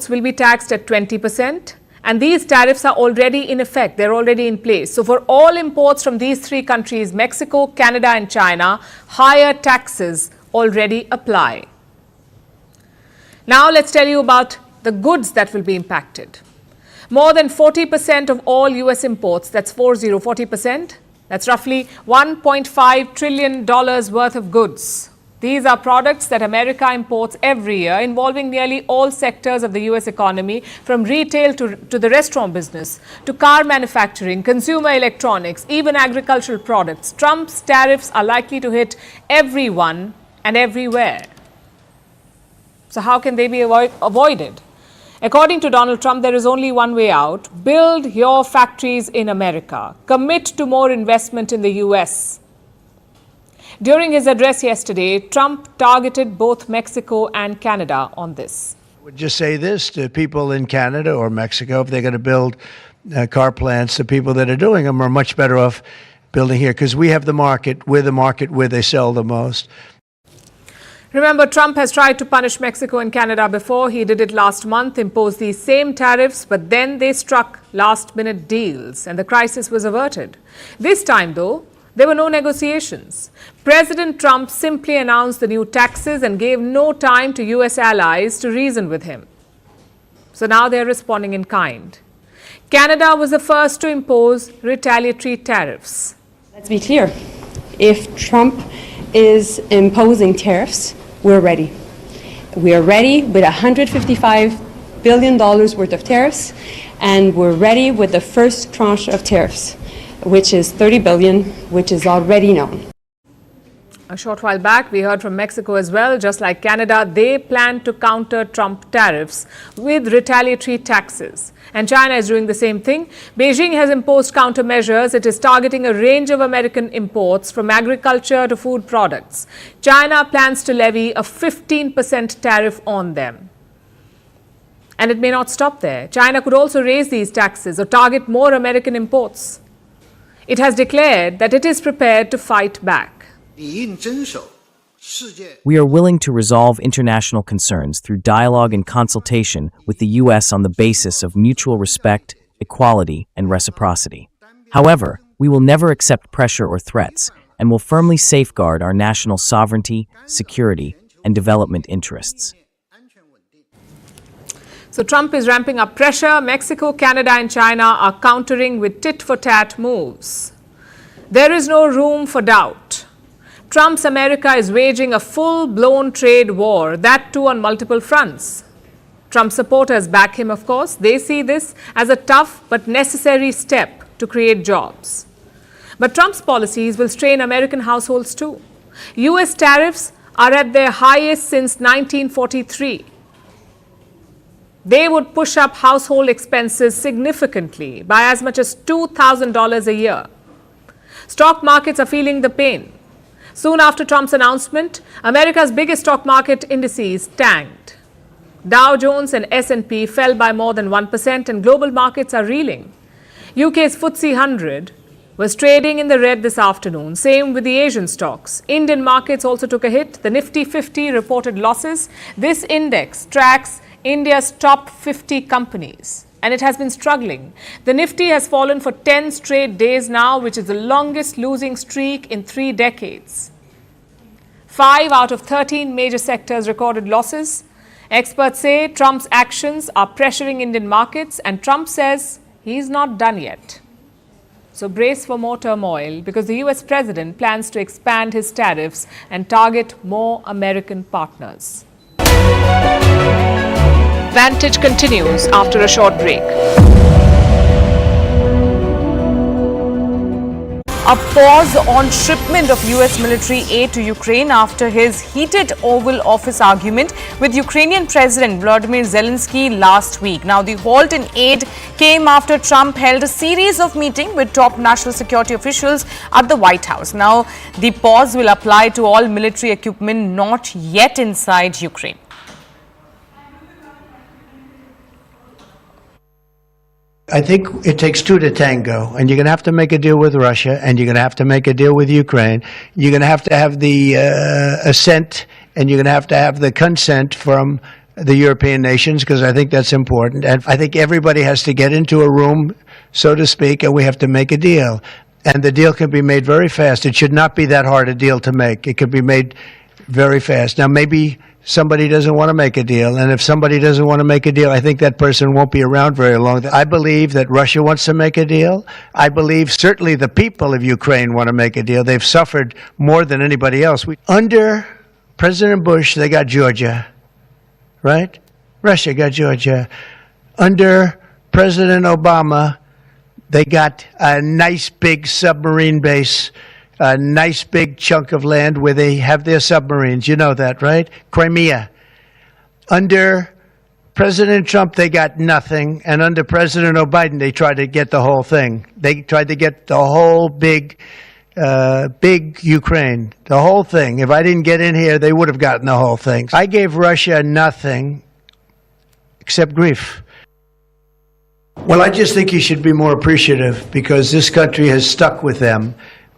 will be taxed at 20%, and these tariffs are already in effect. They're already in place. So for all imports from these three countries, Mexico, Canada and China, higher taxes already apply. Now let's tell you about the goods that will be impacted. More than 40% of all US imports, that's 40%, that's roughly $1.5 trillion worth of goods. These are products that America imports every year, involving nearly all sectors of the US economy, from retail to the restaurant business, to car manufacturing, consumer electronics, even agricultural products. Trump's tariffs are likely to hit everyone and everywhere. So how can they be avoided? According to Donald Trump, there is only one way out. Build your factories in America. Commit to more investment in the US. During his address yesterday, Trump targeted both Mexico and Canada on this. I would just say this to people in Canada or Mexico: if they're going to build car plants, the people that are doing them are much better off building here, because we have the market. We're the market where they sell the most. Remember, Trump has tried to punish Mexico and Canada before. He did it last month, imposed these same tariffs, but then they struck last-minute deals and the crisis was averted. This time, though, there were no negotiations. President Trump simply announced the new taxes and gave no time to US allies to reason with him. So now they're responding in kind. Canada was the first to impose retaliatory tariffs. Let's be clear. If Trump is imposing tariffs, we're ready. We are ready with $155 billion worth of tariffs, and we're ready with the first tranche of tariffs, which is $30 billion, which is already known. A short while back, we heard from Mexico as well. Just like Canada, they plan to counter Trump tariffs with retaliatory taxes. And China is doing the same thing. Beijing has imposed countermeasures. It is targeting a range of American imports, from agriculture to food products. China plans to levy a 15% tariff on them. And it may not stop there. China could also raise these taxes or target more American imports. It has declared that it is prepared to fight back. We are willing to resolve international concerns through dialogue and consultation with the U.S. on the basis of mutual respect, equality, and reciprocity. However, we will never accept pressure or threats, and will firmly safeguard our national sovereignty, security, and development interests. So Trump is ramping up pressure. Mexico, Canada, and China are countering with tit-for-tat moves. There is no room for doubt. Trump's America is waging a full-blown trade war, that too on multiple fronts. Trump supporters back him, of course. They see this as a tough but necessary step to create jobs. But Trump's policies will strain American households too. US tariffs are at their highest since 1943. They would push up household expenses significantly by as much as $2,000 a year. Stock markets are feeling the pain. Soon after Trump's announcement, America's biggest stock market indices tanked. Dow Jones and S&P fell by more than 1%, and global markets are reeling. UK's FTSE 100 was trading in the red this afternoon. Same with the Asian stocks. Indian markets also took a hit. The Nifty 50 reported losses. This index tracks India's top 50 companies, and it has been struggling. The Nifty has fallen for 10 straight days now, which is the longest losing streak in 3 decades. 5 out of 13 major sectors recorded losses. Experts say Trump's actions are pressuring Indian markets, and Trump says he's not done yet. So brace for more turmoil, because the US president plans to expand his tariffs and target more American partners. Vantage continues after a short break. A pause on shipment of US military aid to Ukraine after his heated Oval Office argument with Ukrainian President Volodymyr Zelensky last week. Now, the halt in aid came after Trump held a series of meetings with top national security officials at the White House. Now, the pause will apply to all military equipment not yet inside Ukraine. I think it takes two to tango, and you're going to have to make a deal with Russia, and you're going to have to make a deal with Ukraine. You're going to have the assent, and you're going to have the consent from the European nations, because I think that's important. And I think everybody has to get into a room, so to speak, and we have to make a deal. And the deal can be made very fast. It should not be that hard a deal to make. It can be made very fast. Now, maybe somebody doesn't want to make a deal. And if somebody doesn't want to make a deal, I think that person won't be around very long. I believe that Russia wants to make a deal. I believe certainly the people of Ukraine want to make a deal. They've suffered more than anybody else. Under President Bush, they got Georgia, right? Russia got Georgia. Under President Obama, they got a nice big submarine base, a nice big chunk of land where they have their submarines. You know that, right? Crimea. Under President Trump, they got nothing. And under President Biden, they tried to get the whole thing. They tried to get the whole big Ukraine, the whole thing. If I didn't get in here, they would have gotten the whole thing. I gave Russia nothing except grief. Well, I just think you should be more appreciative because this country has stuck with them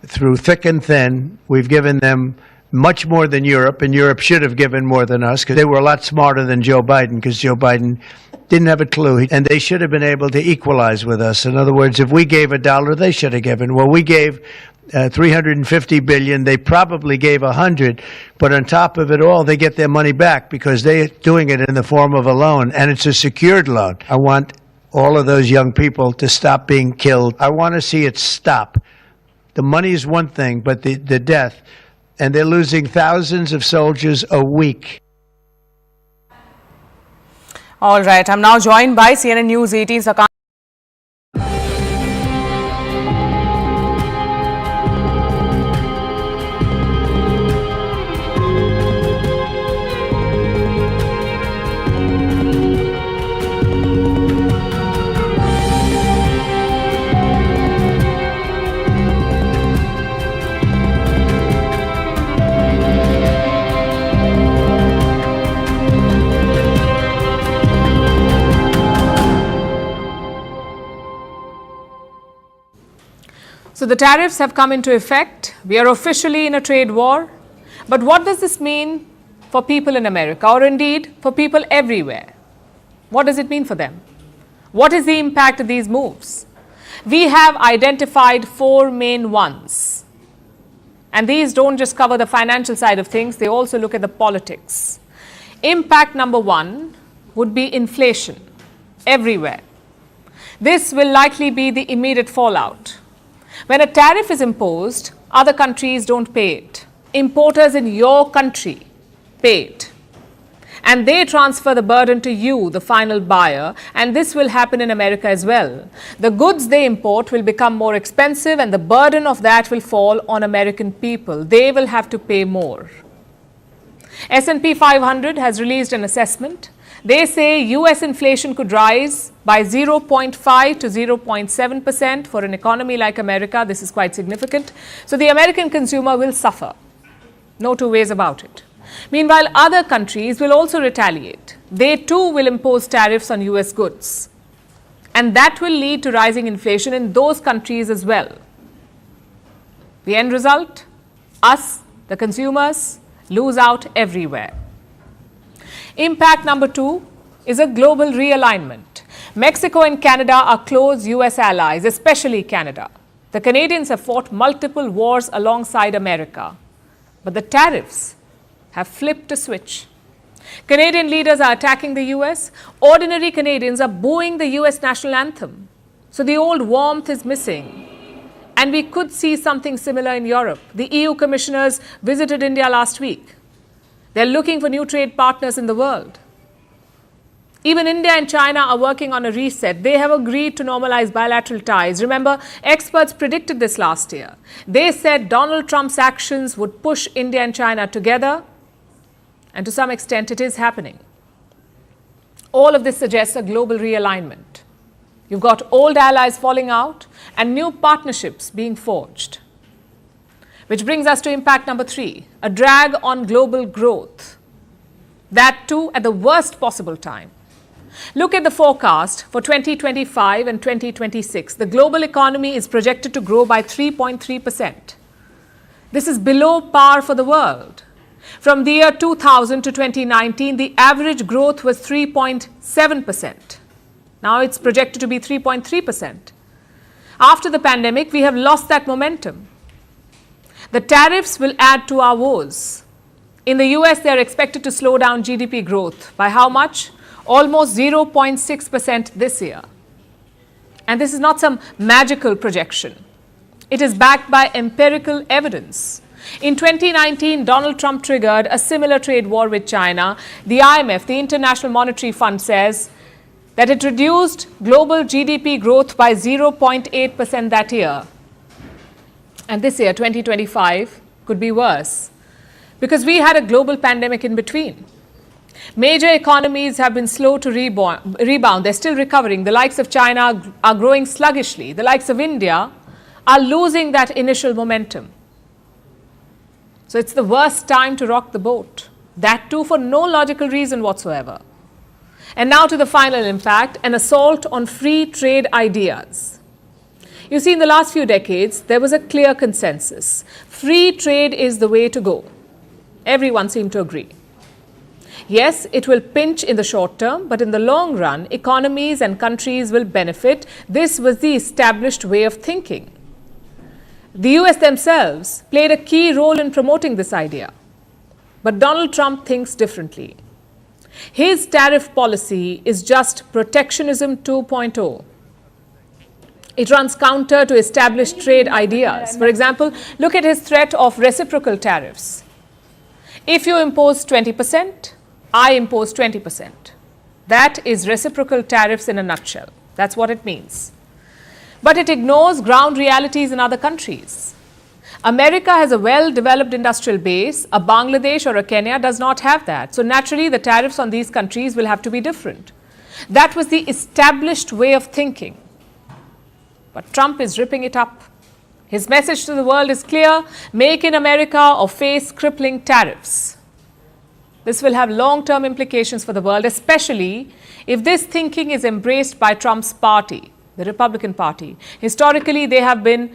through thick and thin. We've given them much more than Europe, and Europe should have given more than us because they were a lot smarter than Joe Biden because Joe Biden didn't have a clue, and they should have been able to equalize with us. In other words, if we gave $1, they should have given. Well, we gave $350 billion. They probably gave 100, but on top of it all, they get their money back because they're doing it in the form of a loan, and it's a secured loan. I want all of those young people to stop being killed. I want to see it stop. The money is one thing, but the death, and they're losing thousands of soldiers a week. All right, I'm now joined by CNN News 18's account. So the tariffs have come into effect. We are officially in a trade war. But what does this mean for people in America, or indeed for people everywhere? What does it mean for them? What is the impact of these moves? We have identified 4 main ones. And these don't just cover the financial side of things, they also look at the politics. Impact number 1 would be inflation everywhere. This will likely be the immediate fallout. When a tariff is imposed, other countries don't pay it. Importers in your country pay it. And they transfer the burden to you, the final buyer, and this will happen in America as well. The goods they import will become more expensive and the burden of that will fall on American people. They will have to pay more. S&P 500 has released an assessment. They say US inflation could rise by 0.5 to 0.7% for an economy like America. This is quite significant. So the American consumer will suffer. No two ways about it. Meanwhile, other countries will also retaliate. They too will impose tariffs on US goods. And that will lead to rising inflation in those countries as well. The end result? Us, the consumers, lose out everywhere. Impact number 2 is a global realignment. Mexico and Canada are close US allies, especially Canada. The Canadians have fought multiple wars alongside America. But the tariffs have flipped a switch. Canadian leaders are attacking the US. Ordinary Canadians are booing the US national anthem. So the old warmth is missing. And we could see something similar in Europe. The EU commissioners visited India last week. They're looking for new trade partners in the world. Even India and China are working on a reset. They have agreed to normalize bilateral ties. Remember, experts predicted this last year. They said Donald Trump's actions would push India and China together, and to some extent it is happening. All of this suggests a global realignment. You've got old allies falling out and new partnerships being forged. Which brings us to impact number 3, a drag on global growth. That too at the worst possible time. Look at the forecast for 2025 and 2026. The global economy is projected to grow by 3.3%. This is below par for the world. From the year 2000 to 2019, the average growth was 3.7%. Now it's projected to be 3.3%. After the pandemic, we have lost that momentum. The tariffs will add to our woes. In the US, they are expected to slow down GDP growth. By how much? Almost 0.6% this year. And this is not some magical projection. It is backed by empirical evidence. In 2019, Donald Trump triggered a similar trade war with China. The IMF, the International Monetary Fund, says that it reduced global GDP growth by 0.8% that year. And this year, 2025, could be worse because we had a global pandemic in between. Major economies have been slow to rebound. They're still recovering. The likes of China are growing sluggishly. The likes of India are losing that initial momentum. So it's the worst time to rock the boat. That too for no logical reason whatsoever. And now to the final impact, an assault on free trade ideas. You see, in the last few decades, there was a clear consensus. Free trade is the way to go. Everyone seemed to agree. Yes, it will pinch in the short term, but in the long run, economies and countries will benefit. This was the established way of thinking. The US themselves played a key role in promoting this idea. But Donald Trump thinks differently. His tariff policy is just protectionism 2.0. It runs counter to established trade ideas. For example, look at his threat of reciprocal tariffs. If you impose 20%, I impose 20%. That is reciprocal tariffs in a nutshell. That's what it means. But it ignores ground realities in other countries. America has a well-developed industrial base. A Bangladesh or a Kenya does not have that. So naturally, the tariffs on these countries will have to be different. That was the established way of thinking. But Trump is ripping it up. His message to the world is clear: make in America or face crippling tariffs. This will have long-term implications for the world, especially if this thinking is embraced by Trump's party, the Republican Party. Historically, they have been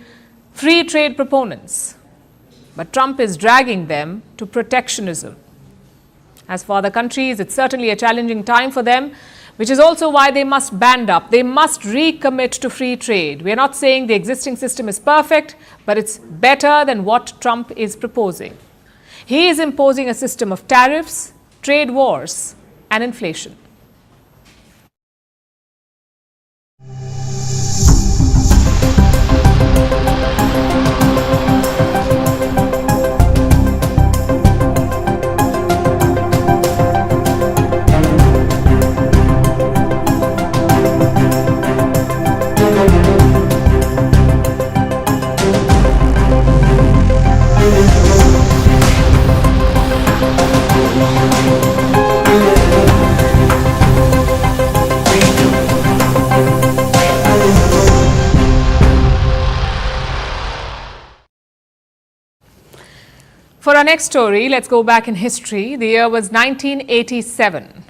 free trade proponents, but Trump is dragging them to protectionism. As for other countries, it's certainly a challenging time for them, which is also why they must band up. They must recommit to free trade. We are not saying the existing system is perfect, but it's better than what Trump is proposing. He is imposing a system of tariffs, trade wars, and inflation. For our next story, let's go back in history. The year was 1987.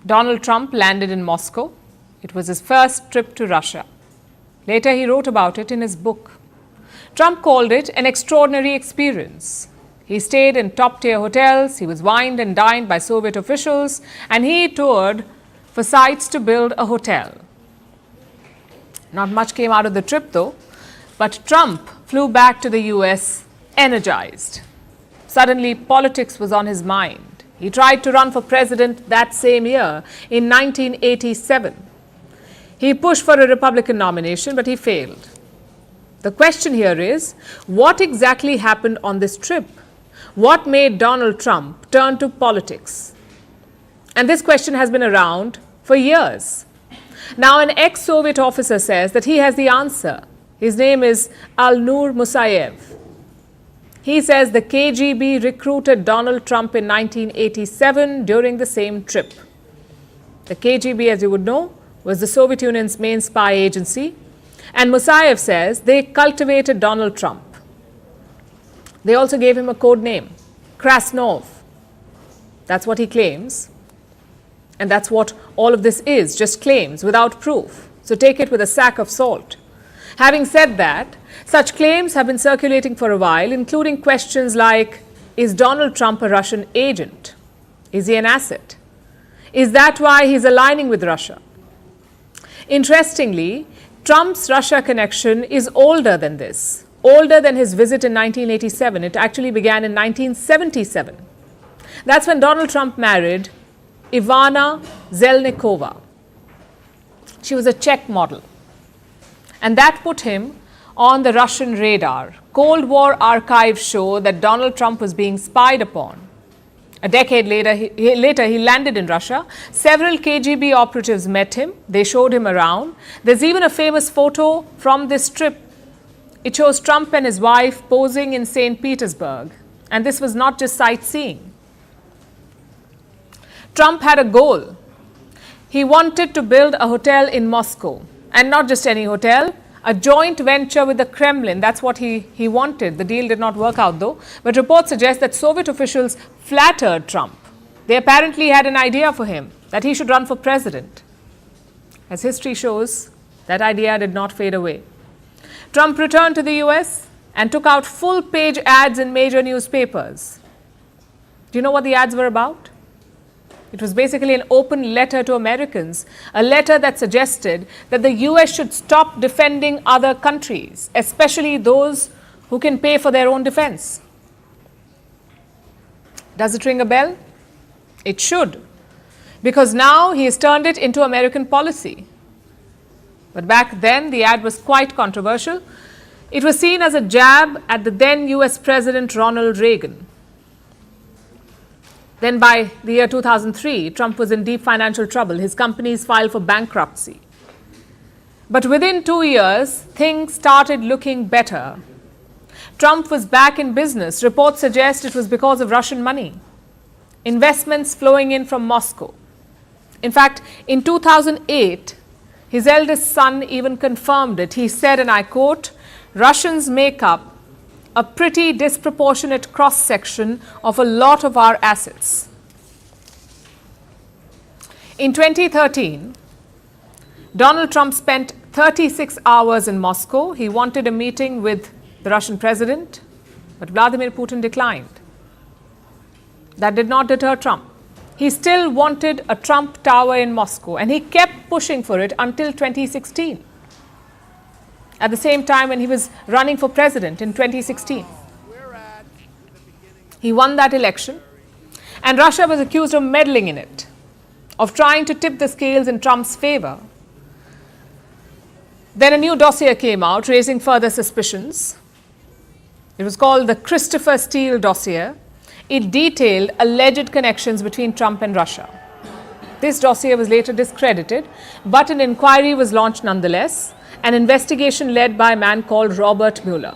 Donald Trump landed in Moscow. It was his first trip to Russia. Later, he wrote about it in his book. Trump called it an extraordinary experience. He stayed in top-tier hotels, he was wined and dined by Soviet officials, and he toured for sites to build a hotel. Not much came out of the trip, though, but Trump flew back to the US energized. Suddenly, politics was on his mind. He tried to run for president that same year, in 1987. He pushed for a Republican nomination, but he failed. The question here is, what exactly happened on this trip? What made Donald Trump turn to politics? And this question has been around for years. Now, an ex-Soviet officer says that he has the answer. His name is Alnur Musayev. He says the KGB recruited Donald Trump in 1987 during the same trip. The KGB, as you would know, was the Soviet Union's main spy agency. And Musayev says they cultivated Donald Trump. They also gave him a code name, Krasnov. That's what he claims. And that's what all of this is, just claims without proof. So take it with a sack of salt. Having said that, such claims have been circulating for a while, including questions like, Is Donald Trump a Russian agent? Is he an asset? Is that why he's aligning with Russia? Interestingly, Trump's Russia connection is older than this, older than his visit in 1987. It actually began in 1977. That's when Donald Trump married Ivana Zelnikova. She was a Czech model. And that put him on the Russian radar. Cold War archives show that Donald Trump was being spied upon. A decade later, he landed in Russia. Several KGB operatives met him. They showed him around. There's even a famous photo from this trip. It shows Trump and his wife posing in St. Petersburg. And this was not just sightseeing. Trump had a goal. He wanted to build a hotel in Moscow. And not just any hotel, a joint venture with the Kremlin. That's what he wanted. The deal did not work out though. But reports suggest that Soviet officials flattered Trump. They apparently had an idea for him, that he should run for president. As history shows, that idea did not fade away. Trump returned to the US and took out full-page ads in major newspapers. Do you know what the ads were about? It was basically an open letter to Americans, a letter that suggested that the US should stop defending other countries, especially those who can pay for their own defense. Does it ring a bell? It should, because now he has turned it into American policy. But back then, the ad was quite controversial. It was seen as a jab at the then US President Ronald Reagan. Then by the year 2003, Trump was in deep financial trouble. His companies filed for bankruptcy. But within 2 years, things started looking better. Trump was back in business. Reports suggest it was because of Russian money. Investments flowing in from Moscow. In fact, in 2008, his eldest son even confirmed it. He said, and I quote, "Russians make up a pretty disproportionate cross-section of a lot of our assets." In 2013, Donald Trump spent 36 hours in Moscow. He wanted a meeting with the Russian president, but Vladimir Putin declined. That did not deter Trump. He still wanted a Trump Tower in Moscow, and he kept pushing for it until 2016. At the same time when he was running for president in 2016. He won that election, and Russia was accused of meddling in it, of trying to tip the scales in Trump's favor. Then a new dossier came out, raising further suspicions. It was called the Christopher Steele dossier. It detailed alleged connections between Trump and Russia. This dossier was later discredited, but an inquiry was launched nonetheless, an investigation led by a man called Robert Mueller.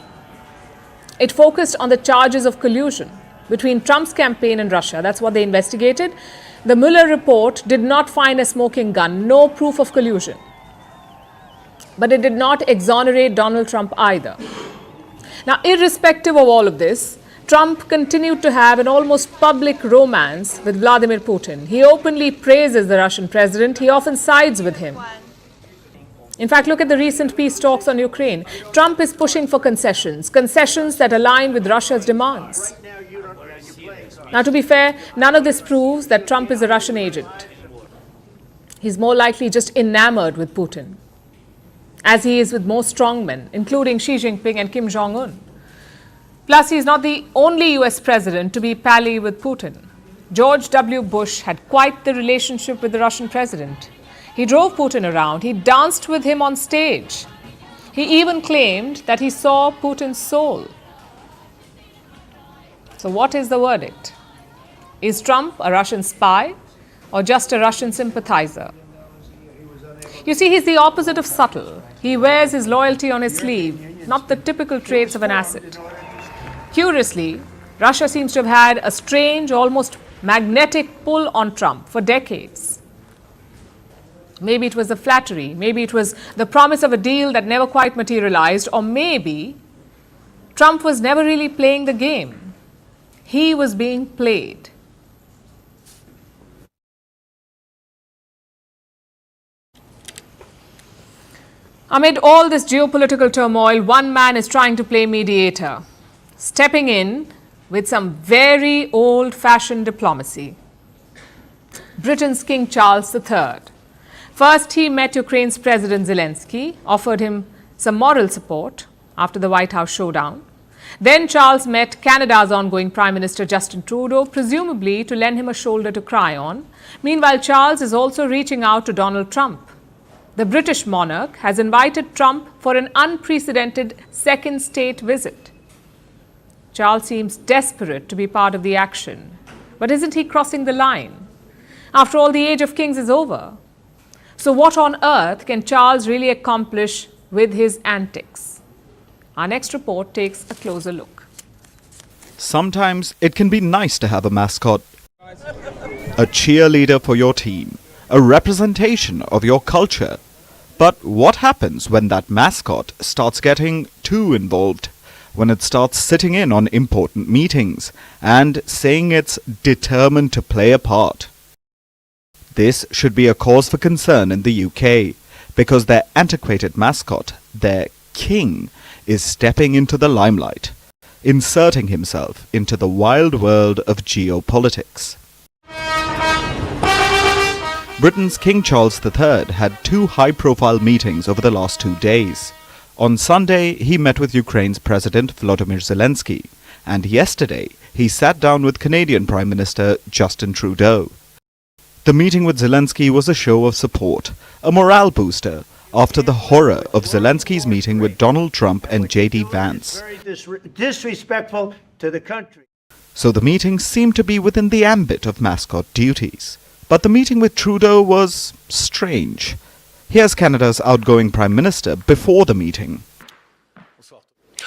It focused on the charges of collusion between Trump's campaign and Russia. That's what they investigated. The Mueller report did not find a smoking gun, no proof of collusion. But it did not exonerate Donald Trump either. Now, irrespective of all of this, Trump continued to have an almost public romance with Vladimir Putin. He openly praises the Russian president. He often sides with him. In fact, look at the recent peace talks on Ukraine. Trump is pushing for concessions that align with Russia's demands. Now, to be fair, none of this proves that Trump is a Russian agent. He's more likely just enamored with Putin, as he is with most strongmen, including Xi Jinping and Kim Jong-un. Plus, he's not the only US president to be pally with Putin. George W. Bush had quite the relationship with the Russian president. He drove Putin around. He danced with him on stage. He even claimed that he saw Putin's soul. So what is the verdict? Is Trump a Russian spy or just a Russian sympathizer? You see, he's the opposite of subtle. He wears his loyalty on his sleeve, not the typical traits of an asset. Curiously, Russia seems to have had a strange, almost magnetic pull on Trump for decades. Maybe it was the flattery, maybe it was the promise of a deal that never quite materialized, or maybe Trump was never really playing the game. He was being played. Amid all this geopolitical turmoil, one man is trying to play mediator, stepping in with some very old-fashioned diplomacy. Britain's King Charles III. First, he met Ukraine's President Zelensky, offered him some moral support after the White House showdown. Then Charles met Canada's ongoing Prime Minister Justin Trudeau, presumably to lend him a shoulder to cry on. Meanwhile, Charles is also reaching out to Donald Trump. The British monarch has invited Trump for an unprecedented second state visit. Charles seems desperate to be part of the action. But isn't he crossing the line? After all, the age of kings is over. So what on earth can Charles really accomplish with his antics? Our next report takes a closer look. Sometimes it can be nice to have a mascot, a cheerleader for your team, a representation of your culture. But what happens when that mascot starts getting too involved? When it starts sitting in on important meetings and saying it's determined to play a part? This should be a cause for concern in the UK, because their antiquated mascot, their king, is stepping into the limelight, inserting himself into the wild world of geopolitics. Britain's King Charles III had two high-profile meetings over the last 2 days. On Sunday, he met with Ukraine's President Volodymyr Zelensky, and yesterday he sat down with Canadian Prime Minister Justin Trudeau. The meeting with Zelensky was a show of support, a morale booster, after the horror of Zelensky's meeting with Donald Trump and J.D. Vance. Very disrespectful to the country. So the meeting seemed to be within the ambit of mascot duties. But the meeting with Trudeau was strange. Here's Canada's outgoing Prime Minister before the meeting.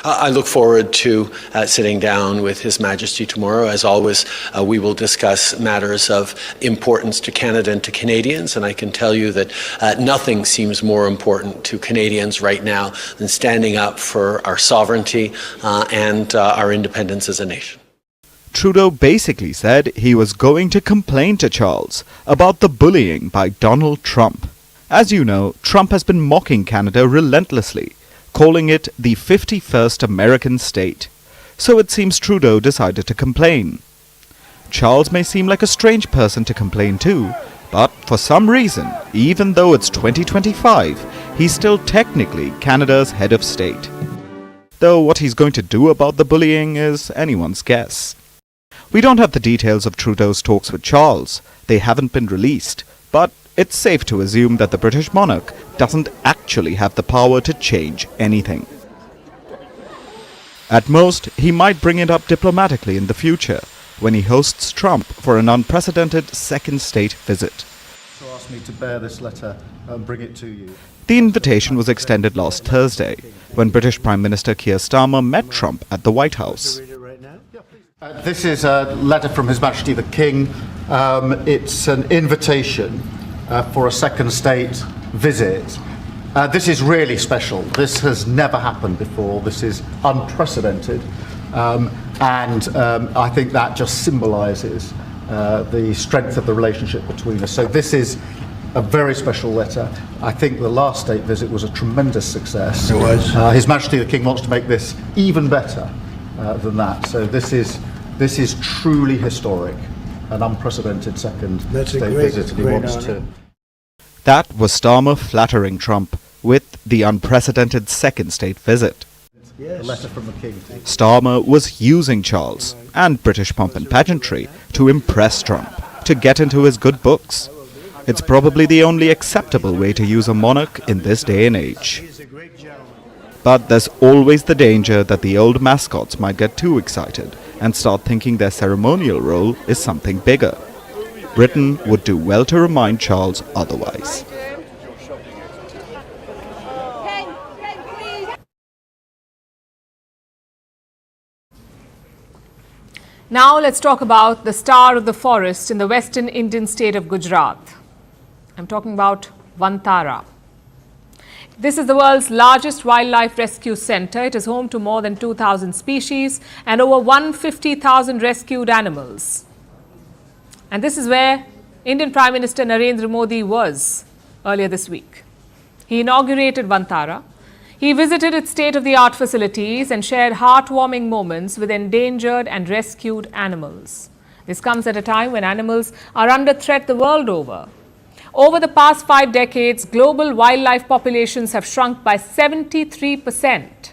I look forward to sitting down with His Majesty tomorrow. As always, we will discuss matters of importance to Canada and to Canadians, and I can tell you that nothing seems more important to Canadians right now than standing up for our sovereignty and our independence as a nation. Trudeau basically said he was going to complain to Charles about the bullying by Donald Trump. As you know, Trump has been mocking Canada relentlessly, calling it the 51st American state. So it seems Trudeau decided to complain. Charles may seem like a strange person to complain to, but for some reason, even though it's 2025, he's still technically Canada's head of state. Though what he's going to do about the bullying is anyone's guess. We don't have the details of Trudeau's talks with Charles. They haven't been released, but it's safe to assume that the British monarch doesn't actually have the power to change anything. At most, he might bring it up diplomatically in the future, when he hosts Trump for an unprecedented second state visit. So asked me to bear this letter and bring it to you. The invitation was extended last Thursday, when British Prime Minister Keir Starmer met Trump at the White House. This is a letter from His Majesty the King. It's an invitation for a second state visit. This is really special. This has never happened before. This is unprecedented. And I think that just symbolises the strength of the relationship between us. So this is a very special letter. I think the last state visit was a tremendous success. It was. His Majesty the King wants to make this even better than that. So this is truly historic, an unprecedented second state visit. And he wants to. That was Starmer flattering Trump with the unprecedented second state visit. A letter from the King. Starmer was using Charles and British pomp and pageantry to impress Trump, to get into his good books. It's probably the only acceptable way to use a monarch in this day and age. But there's always the danger that the old mascots might get too excited and start thinking their ceremonial role is something bigger. Britain would do well to remind Charles otherwise. Now let's talk about the star of the forest in the western Indian state of Gujarat. I'm talking about Vantage. This is the world's largest wildlife rescue center. It is home to more than 2,000 species and over 150,000 rescued animals. And this is where Indian Prime Minister Narendra Modi was earlier this week. He inaugurated Vantage. He visited its state-of-the-art facilities and shared heartwarming moments with endangered and rescued animals. This comes at a time when animals are under threat the world over. Over the past 5 decades, global wildlife populations have shrunk by 73%.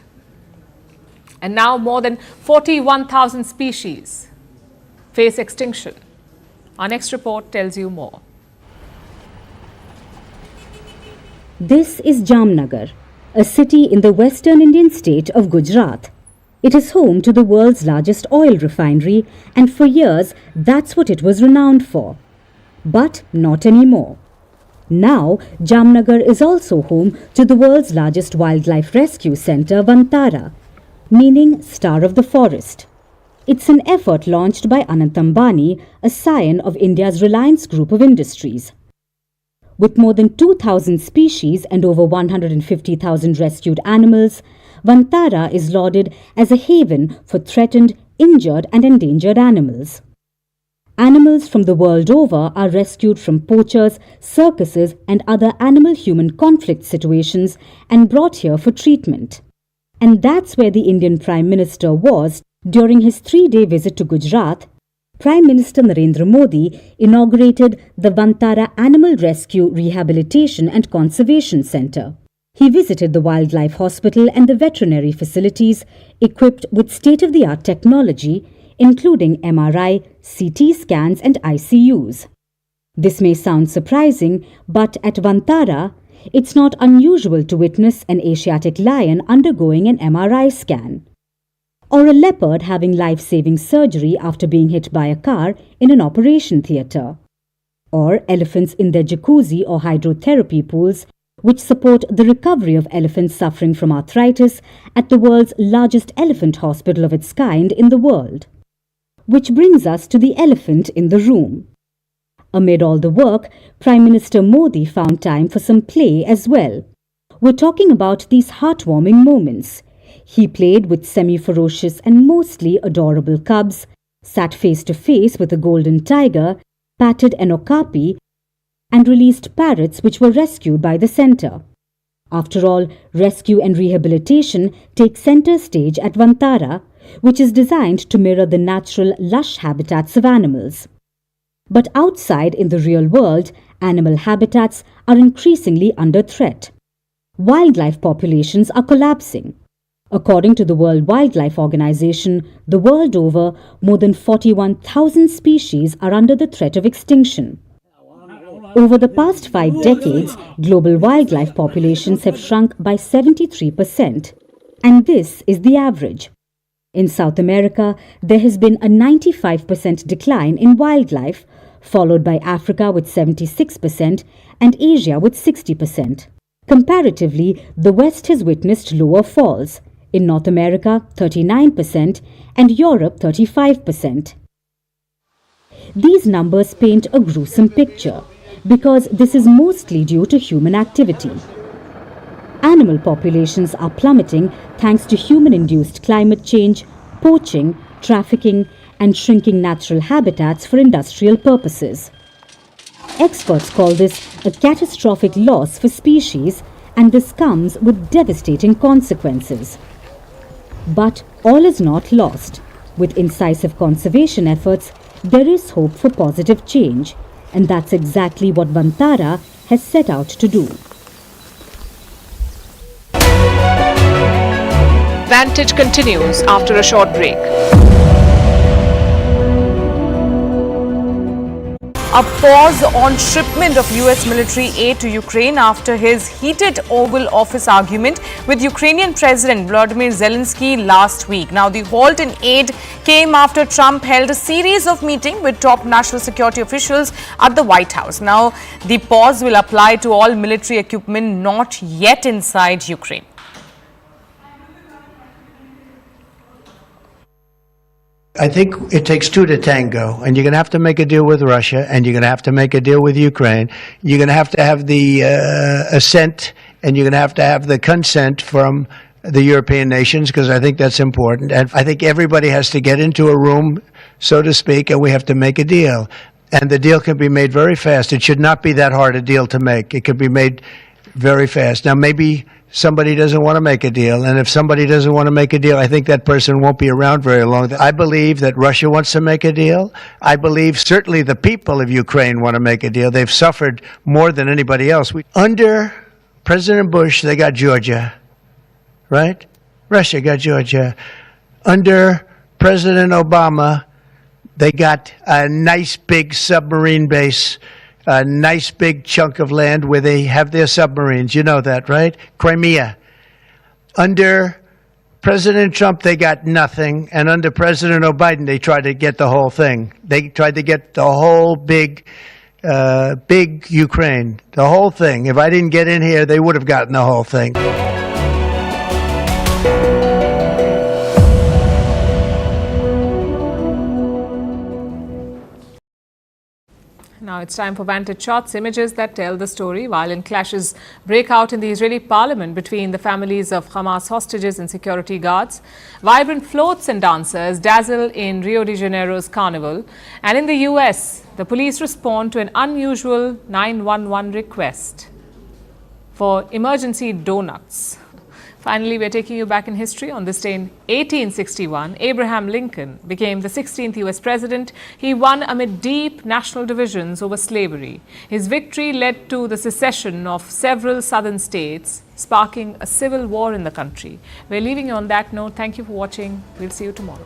And now more than 41,000 species face extinction. Our next report tells you more. This is Jamnagar, a city in the western Indian state of Gujarat. It is home to the world's largest oil refinery, and for years that's what it was renowned for. But not anymore. Now, Jamnagar is also home to the world's largest wildlife rescue centre, Vantara, meaning Star of the Forest. It's an effort launched by Anant Ambani, a scion of India's Reliance Group of Industries. With more than 2,000 species and over 150,000 rescued animals, Vantara is lauded as a haven for threatened, injured and endangered animals. Animals from the world over are rescued from poachers, circuses and other animal-human conflict situations and brought here for treatment. And that's where the Indian Prime Minister was during his 3-day visit to Gujarat. Prime Minister Narendra Modi inaugurated the Vantara Animal Rescue Rehabilitation and Conservation Centre. He visited the Wildlife Hospital and the veterinary facilities equipped with state-of-the-art technology, including MRI, CT scans and ICUs. This may sound surprising, but at Vantara, it's not unusual to witness an Asiatic lion undergoing an MRI scan, or a leopard having life-saving surgery after being hit by a car in an operation theatre, or elephants in their jacuzzi or hydrotherapy pools, which support the recovery of elephants suffering from arthritis at the world's largest elephant hospital of its kind in the world. Which brings us to the elephant in the room. Amid all the work, Prime Minister Modi found time for some play as well. We're talking about these heartwarming moments. He played with semi-ferocious and mostly adorable cubs, sat face-to-face with a golden tiger, patted an okapi, and released parrots which were rescued by the centre. After all, rescue and rehabilitation take centre stage at Vantara, which is designed to mirror the natural, lush habitats of animals. But outside in the real world, animal habitats are increasingly under threat. Wildlife populations are collapsing. According to the World Wildlife Organization, the world over, more than 41,000 species are under the threat of extinction. Over the past 5 decades, global wildlife populations have shrunk by 73%, and this is the average. In South America, there has been a 95% decline in wildlife, followed by Africa with 76% and Asia with 60%. Comparatively, the West has witnessed lower falls. In North America, 39% and Europe, 35%. These numbers paint a gruesome picture because this is mostly due to human activity. Animal populations are plummeting thanks to human-induced climate change, poaching, trafficking, and shrinking natural habitats for industrial purposes. Experts call this a catastrophic loss for species, and this comes with devastating consequences. But all is not lost. With incisive conservation efforts, there is hope for positive change, and that's exactly what Vantara has set out to do. Vantage continues after a short break. A pause on shipment of US military aid to Ukraine after his heated Oval Office argument with Ukrainian President Volodymyr Zelensky last week. Now, the halt in aid came after Trump held a series of meetings with top national security officials at the White House. Now, the pause will apply to all military equipment not yet inside Ukraine. I think it takes two to tango, and you're going to have to make a deal with Russia, and you're going to have to make a deal with Ukraine. You're going to have the assent, and you're going to have the consent from the European nations, because I think that's important. And I think everybody has to get into a room, so to speak, and we have to make a deal. And the deal can be made very fast. It should not be that hard a deal to make. It can be made very fast. Now, maybe somebody doesn't want to make a deal, and if somebody doesn't want to make a deal, I think that person won't be around very long. I believe that Russia wants to make a deal. I believe certainly the people of Ukraine want to make a deal. They've suffered more than anybody else. Under President Bush, they got Georgia, right? Russia got Georgia. Under President Obama, they got a nice big submarine base, a nice big chunk of land where they have their submarines. You know that, right? Crimea. Under President Trump, they got nothing. And under President Biden, they tried to get the whole thing. They tried to get the whole big Ukraine, the whole thing. If I didn't get in here, they would have gotten the whole thing. Now it's time for Vantage shots, images that tell the story. Violent clashes break out in the Israeli parliament between the families of Hamas hostages and security guards. Vibrant floats and dancers dazzle in Rio de Janeiro's carnival. And in the US, the police respond to an unusual 911 request for emergency donuts. Finally, we're taking you back in history. On this day in 1861, Abraham Lincoln became the 16th U.S. president. He won amid deep national divisions over slavery. His victory led to the secession of several southern states, sparking a civil war in the country. We're leaving you on that note. Thank you for watching. We'll see you tomorrow.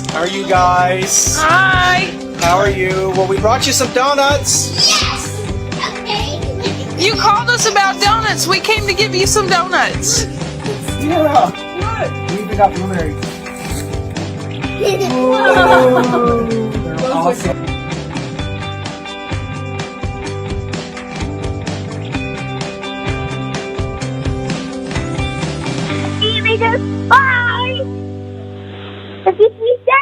How are you guys? Hi! How are you? Well, we brought you some donuts. Yes! Okay. You called us about donuts. We came to give you some donuts. Yeah. Good. We even got blueberries. They're awesome. Bye! Have a sweet day!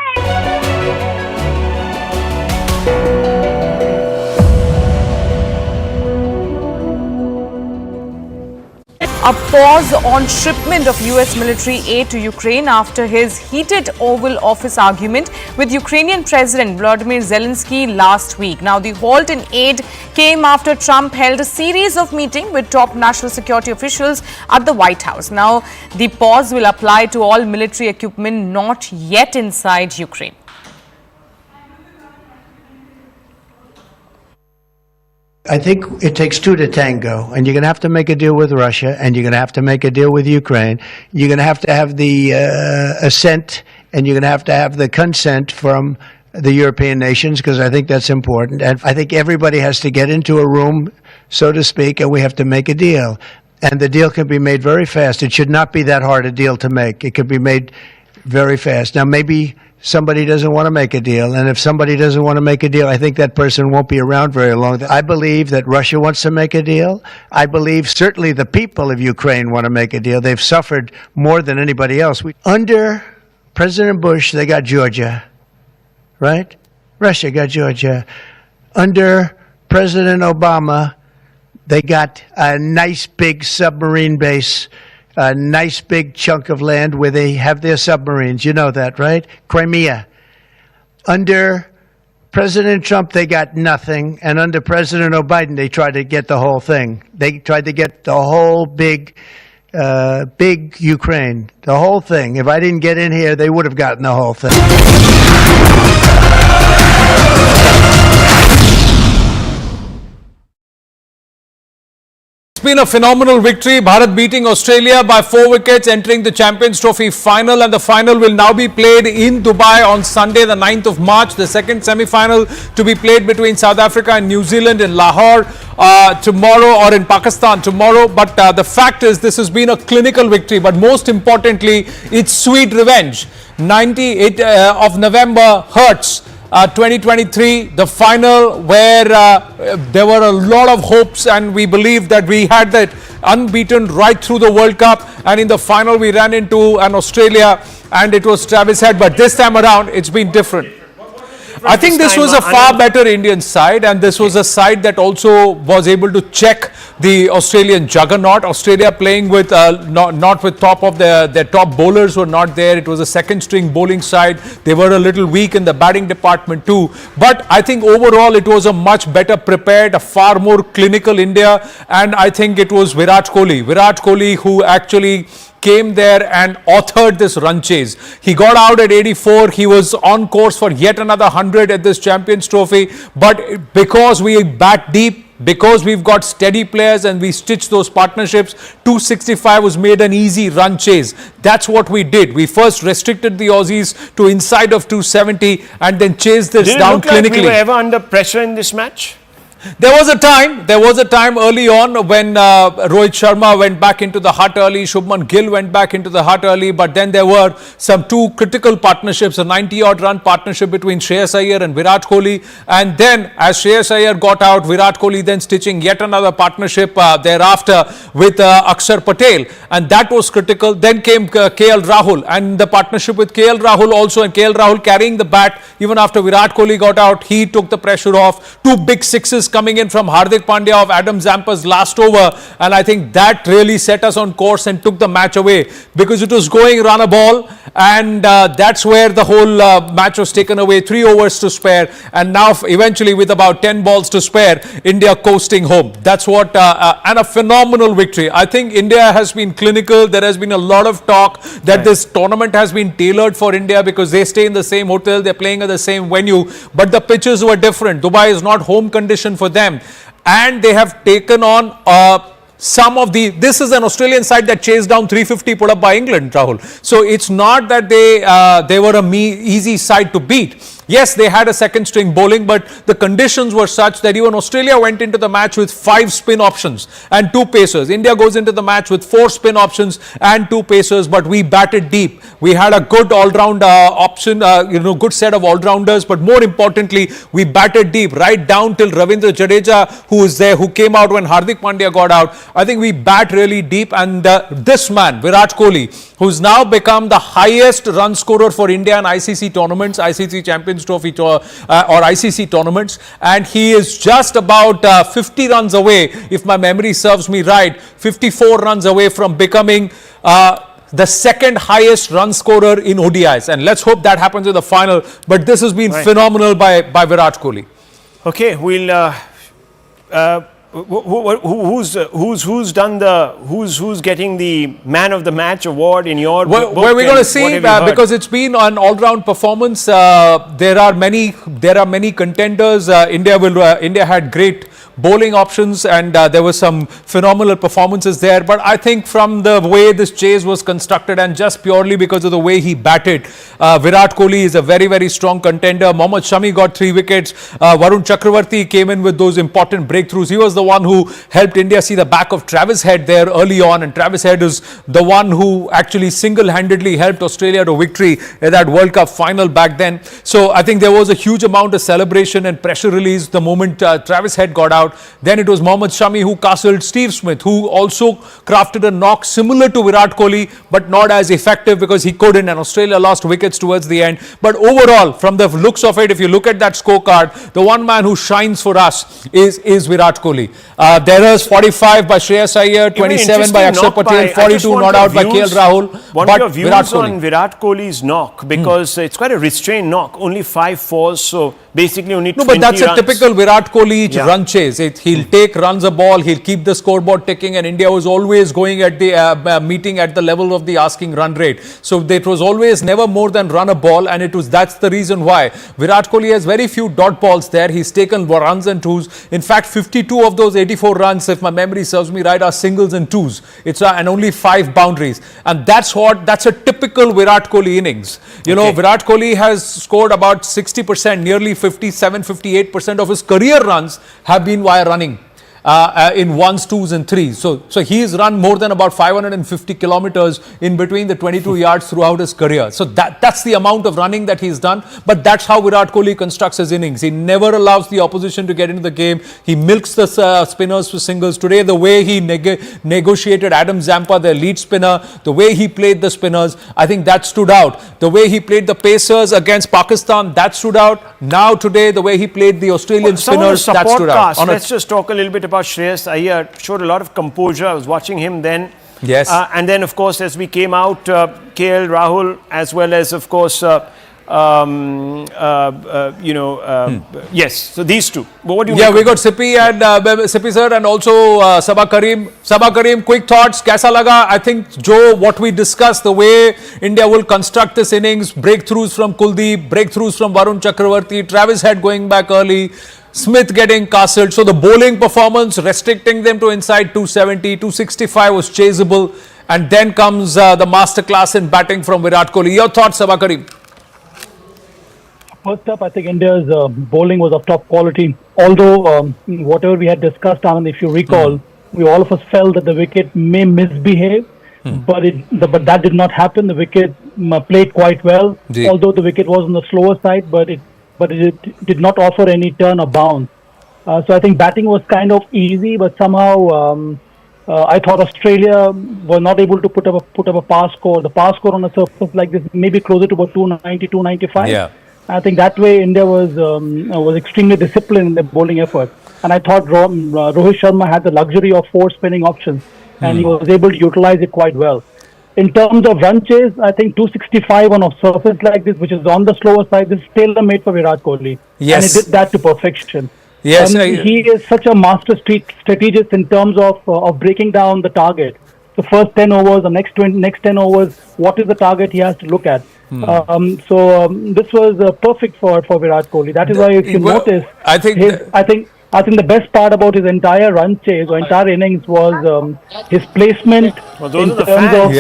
A pause on shipment of US military aid to Ukraine after his heated Oval Office argument with Ukrainian President Volodymyr Zelensky last week. Now, the halt in aid came after Trump held a series of meetings with top national security officials at the White House. Now, the pause will apply to all military equipment not yet inside Ukraine. I think it takes two to tango, and you're going to have to make a deal with Russia, and you're going to have to make a deal with Ukraine. You're going to have the assent, and you're going to have the consent from the European nations, because I think that's important. And I think everybody has to get into a room, so to speak, and we have to make a deal. And the deal can be made very fast. It should not be that hard a deal to make. It could be made very fast. Now, maybe somebody doesn't want to make a deal, and if somebody doesn't want to make a deal, I think that person won't be around very long. I believe that Russia wants to make a deal. I believe certainly the people of Ukraine want to make a deal. They've suffered more than anybody else. Under President Bush, they got Georgia, right? Russia got Georgia. Under President Obama, they got a nice big submarine base, a nice big chunk of land where they have their submarines. You know that, right? Crimea. Under President Trump, they got nothing. And under President Biden, they tried to get the whole thing. They tried to get the whole big Ukraine, the whole thing. If I didn't get in here, they would have gotten the whole thing. It's been a phenomenal victory. Bharat beating Australia by 4 wickets, entering the Champions Trophy final, and the final will now be played in Dubai on Sunday, the 9th of March. The second semi-final to be played between South Africa and New Zealand in Lahore tomorrow, or in Pakistan tomorrow. But the fact is, this has been a clinical victory, but most importantly, it's sweet revenge. 98 of November, Hertz. 2023, the final where there were a lot of hopes, and we believed that we had that unbeaten right through the World Cup, and in the final we ran into an Australia and it was Travis Head, but this time around it's been different. I think this was a far better Indian side, and this was a side that also was able to check the Australian juggernaut. Australia playing with not with top of their top bowlers were not there. It was a second string bowling side. They were a little weak in the batting department too. But I think overall it was a much better prepared, a far more clinical India, and I think it was Virat Kohli who actually came there and authored this run chase. He got out at 84. He was on course for yet another 100 at this Champions Trophy. But because we bat deep, because we've got steady players and we stitch those partnerships, 265 was made an easy run chase. That's what we did. We first restricted the Aussies to inside of 270 and then chased this down clinically. Like we were ever under pressure in this match? There was a time early on when Rohit Sharma went back into the hut early, Shubman Gill went back into the hut early, but then there were some two critical partnerships, a 90-odd run partnership between Shreyas Iyer and Virat Kohli, and then as Shreyas Iyer got out, Virat Kohli then stitching yet another partnership thereafter with Akshar Patel, and that was critical. Then came KL Rahul and the partnership with KL Rahul also, and KL Rahul carrying the bat even after Virat Kohli got out. He took the pressure off. Two big sixes coming in from Hardik Pandya of Adam Zampa's last over, and I think that really set us on course and took the match away, because it was going run a ball, and that's where the whole match was taken away. 3 overs to spare, and now eventually with about 10 balls to spare, India coasting home. That's what and a phenomenal victory. I think India has been clinical. There has been a lot of talk that this tournament has been tailored for India because they stay in the same hotel, they're playing at the same venue, but the pitches were different. Dubai is not home condition for them, and they have taken on this is an Australian side that chased down 350 put up by England, Rahul. So it's not that they were easy side to beat. Yes, they had a second string bowling, but the conditions were such that even Australia went into the match with 5 spin options and 2 pacers. India goes into the match with 4 spin options and 2 pacers, but we batted deep. We had a good all-round option, good set of all-rounders, but more importantly, we batted deep right down till Ravindra Jadeja, who is there, who came out when Hardik Pandya got out. I think we bat really deep, and this man, Virat Kohli, who's now become the highest run scorer for India in ICC tournaments, ICC Champions Trophy or ICC tournaments, and he is just about 50 runs away, if my memory serves me right, 54 runs away from becoming the second highest run scorer in ODIs, and let's hope that happens in the final. But this has been phenomenal by Virat Kohli. Okay, we'll who's getting the man of the match award in your book? Well, we're going to see because it's been an all-round performance. There are many contenders. India had great bowling options, and there were some phenomenal performances there. But I think from the way this chase was constructed and just purely because of the way he batted, Virat Kohli is a very, very strong contender. Mohammad Shami got 3 wickets. Varun Chakravarti came in with those important breakthroughs. He was the one who helped India see the back of Travis Head there early on, and Travis Head is the one who actually single-handedly helped Australia to victory in that World Cup final back then. So I think there was a huge amount of celebration and pressure release the moment Travis Head got out. Then it was Mohammad Shami who castled Steve Smith, who also crafted a knock similar to Virat Kohli, but not as effective because he couldn't, and Australia lost wickets towards the end. But overall, from the looks of it, if you look at that scorecard, the one man who shines for us is Virat Kohli. There is 45 by Shreyas Iyer, 27 by Akshar Patel, 42 not out by KL Rahul. What but your views Virat Kohli. on Virat Kohli's knock? Because it's quite a restrained knock, only 5 fours, so basically only 20 but that's runs. a typical Virat Kohli run chase. He'll take runs a ball, he'll keep the scoreboard ticking, and India was always going at the meeting at the level of the asking run rate. So it was always never more than run a ball, and that's the reason why Virat Kohli has very few dot balls there. He's taken runs and twos. In fact, 52 of those 84 runs, if my memory serves me right, are singles and twos. It's and only 5 boundaries, and that's a typical Virat Kohli innings. You know, Virat Kohli has scored about 60%, nearly 57-58% of his career runs have been via running. In ones, twos and threes. So he's run more than about 550 kilometers in between the 22 yards throughout his career. So that's the amount of running that he's done. But that's how Virat Kohli constructs his innings. He never allows the opposition to get into the game. He milks the spinners for singles. Today, the way he negotiated Adam Zampa, their lead spinner, the way he played the spinners, I think that stood out. The way he played the pacers against Pakistan, that stood out. Now today, the way he played the Australian spinners, that stood out. Let's just talk a little bit about Shreyas Iyer. Showed a lot of composure. I was watching him then. Yes. And then, of course, as we came out, KL Rahul, as well as, of course, yes. So these two. What do you? Yeah, we got Sippy and Sippy sir, and also Sabah Karim. Sabah Karim, quick thoughts. Kaisa laga? I think Joe, what we discussed, the way India will construct this innings, breakthroughs from Kuldeep, breakthroughs from Varun Chakravarti, Travis Head going back early, Smith getting castled. So the bowling performance, restricting them to inside 270, 265 was chaseable. And then comes the masterclass in batting from Virat Kohli. Your thoughts, Sabah Karim? First up, I think India's bowling was of top quality. Although whatever we had discussed, Anand, if you recall, we all of us felt that the wicket may misbehave, but that did not happen. The wicket played quite well. Although the wicket was on the slower side, but it did not offer any turn or bounce. So I think batting was kind of easy, but somehow I thought Australia were not able to put up a pass score. The pass score on a surface like this may be closer to about 290, 295. Yeah. I think that way India was extremely disciplined in their bowling effort. And I thought Rohit Sharma had the luxury of 4 spinning options, and he was able to utilize it quite well. In terms of run chase, I think 265 on a surface like this, which is on the slower side, is tailor-made for Virat Kohli. Yes. And he did that to perfection. Yes. He is such a master strategist in terms of breaking down the target. The first 10 overs, the next 10 overs, what is the target he has to look at? This was perfect for Virat Kohli. That is why, if you notice, I think the best part about his entire run chase or entire innings was his placement in terms of